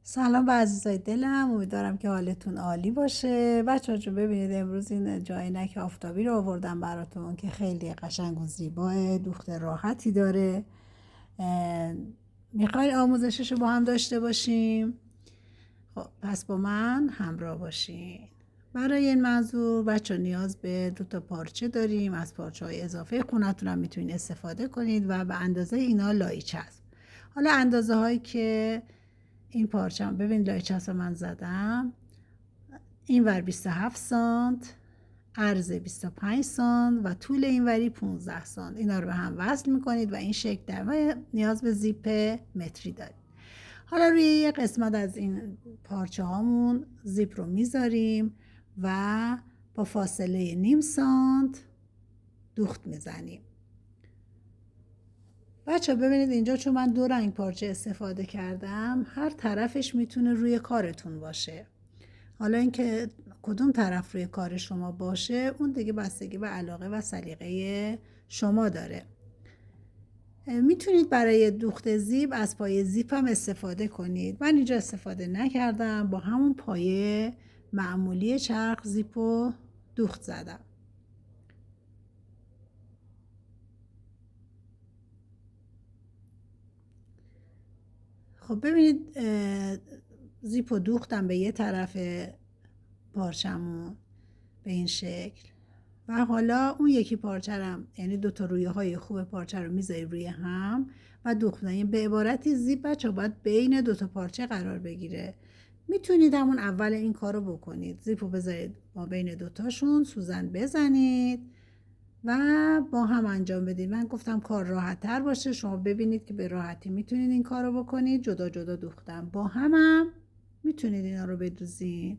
سلام به عزیزای دلم، امیدوارم که حالتون عالی باشه. بچه ها ببینید امروز این جاینک آفتابی رو آوردم براتون که خیلی قشنگ و زیباه، دوخت راحتی داره. میخواید آموزشش رو با هم داشته باشیم؟ خب پس با من همراه باشین. برای این منظور بچه نیاز به 2 پارچه داریم. از پارچه های اضافه خونتون هم میتونید استفاده کنید و به اندازه اینا لایچ هست. حالا اندازه هایی که این پارچه هم ببین لایچه من زدم، این ور 27 سانت، عرض 25 سانت و طول این وری 15 سانت. اینا رو به هم وصل میکنید و این شکل در و نیاز به زیپ متری دارید. حالا روی یه قسمت از این پارچه هامون زیپ رو میذاریم و با فاصله نیم سانت دوخت میزنیم. بچه ببینید اینجا چون من 2 رنگ پارچه استفاده کردم، هر طرفش میتونه روی کارتون باشه. حالا اینکه کدوم طرف روی کار شما باشه اون دیگه بستگی به علاقه و سلیقه شما داره. میتونید برای دوخت زیپ از پایه زیپ هم استفاده کنید. من اینجا استفاده نکردم، با همون پایه معمولی چرخ زیپو دوخت زدم. خب ببینید زیپو دوختم به یه طرف پارچمون به این شکل و حالا اون یکی پارچه هم، یعنی 2 رویه های خوب پارچه رو میذاری روی هم و دوختن. یعنی به عبارتی زیپ بچه باید بین 2 پارچه قرار بگیره. میتونید همون اول این کار رو بکنید، زیپ رو بذارید ما بین 2 تاشون، سوزن بزنید و با هم انجام بدید. من گفتم کار راحت تر باشه، شما ببینید که به راحتی میتونید این کار رو بکنید. جدا جدا دوختم، با هم میتونید اینا رو بدوزید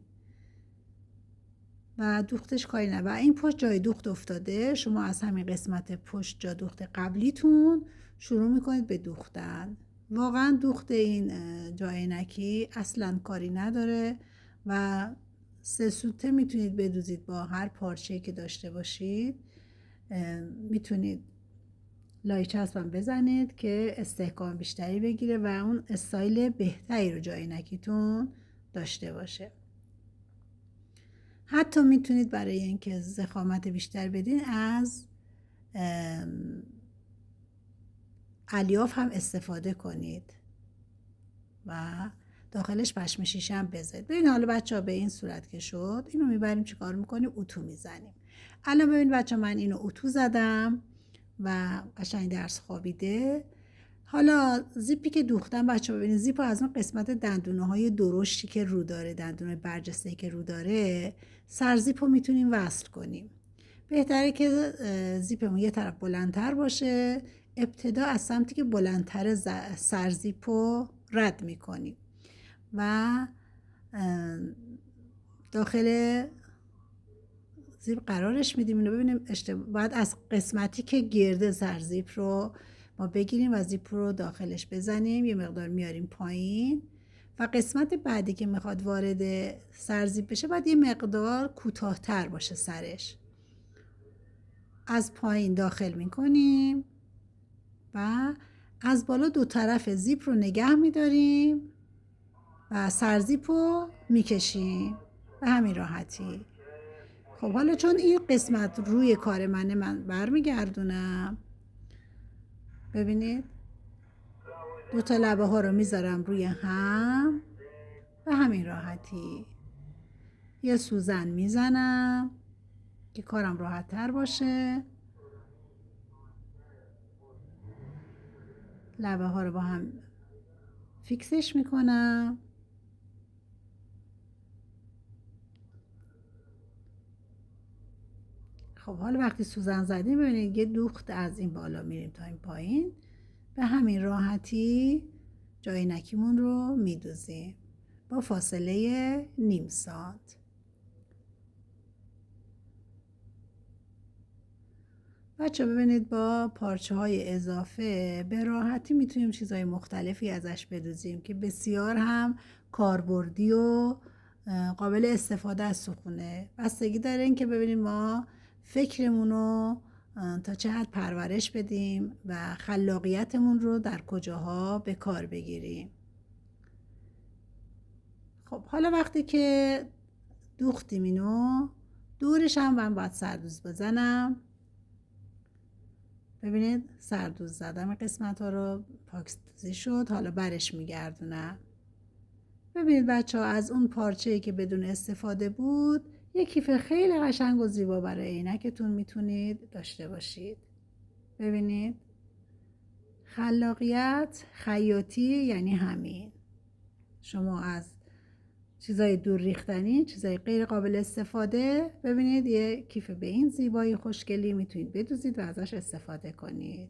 و دوختش کاری نه. و این پشت جای دوخت افتاده، شما از همین قسمت پشت جا دوخت قبلیتون شروع میکنید به دوختن. واقعا دوخت این جاینکی اصلا کاری نداره و 3 سوته میتونید بدوزید با هر پارچه‌ای که داشته باشید. میتونید لایچسب هم بزنید که استحکام بیشتری بگیره و اون استایل بهتری رو جاینکیتون داشته باشه. حتی میتونید برای اینکه ضخامت بیشتر بدین از الیاف هم استفاده کنید و داخلش پشم شیشه هم بذارید. ببین حالا بچه ها به این صورت که شد، اینو میبریم چیکار میکنیم؟ اتو میزنیم. الان ببین بچه ها من اینو اتو زدم و قشنگ درس خوابیده. حالا زیپی که دوختم بچه ها ببینید، زیپ از اون قسمت دندونه های درشتی که رو داره، دندونه برجسته که رو داره، سرزیپ رو میتونیم وصل کنیم. بهتره که زیپمون یه طرف بلندتر باشه. ابتدا از سمتی که بلندتر سرزیپ رو رد میکنیم و داخل زیپ قرارش میدیم. اینو ببینیم باید از قسمتی که گرده سرزیپ رو ما بگیریم و زیپ رو داخلش بزنیم، یه مقدار میاریم پایین و قسمت بعدی که میخواد وارد سرزیپ بشه باید یه مقدار کوتاه‌تر باشه سرش. از پایین داخل میکنیم و از بالا 2 طرف زیپ رو نگه میداریم و سرزیپ رو میکشیم به همین راحتی. خب حالا چون این قسمت روی کار منه، من برمیگردونم. ببینید 2 لبه ها رو میذارم روی هم به همین راحتی. یه سوزن میزنم که کارم راحت تر باشه. لبه ها رو با هم فیکسش میکنم. خب حالا وقتی سوزن زدیم ببینید یه دوخت از این بالا میریم تا این پایین. به همین راحتی جاینکیمون رو میدوزیم با فاصله نیم سانت. بچه ببینید با پارچه های اضافه به راحتی میتونیم چیزهای مختلفی ازش بدوزیم که بسیار هم کاربردی و قابل استفاده از سخونه. بستگی داره این که ببینیم ما فکرمون رو تا چه حد پرورش بدیم و خلاقیتمون رو در کجاها به کار بگیریم. خب حالا وقتی که دوختیم اینو، دورش هم من باید سردوز بزنم. ببینید سردوز زدم قسمت ها رو، پاکسازی شد. حالا برش میگردونم. ببینید بچه ها، از اون پارچه‌ای که بدون استفاده بود یه کیف خیلی قشنگ و زیبا برای عینکتون میتونید داشته باشید. ببینید خلاقیت، خیاطی یعنی همین. شما از چیزای دور ریختنی، چیزای غیر قابل استفاده، ببینید یه کیف به این زیبایی خوشگلی میتونید بدوزید و ازش استفاده کنید.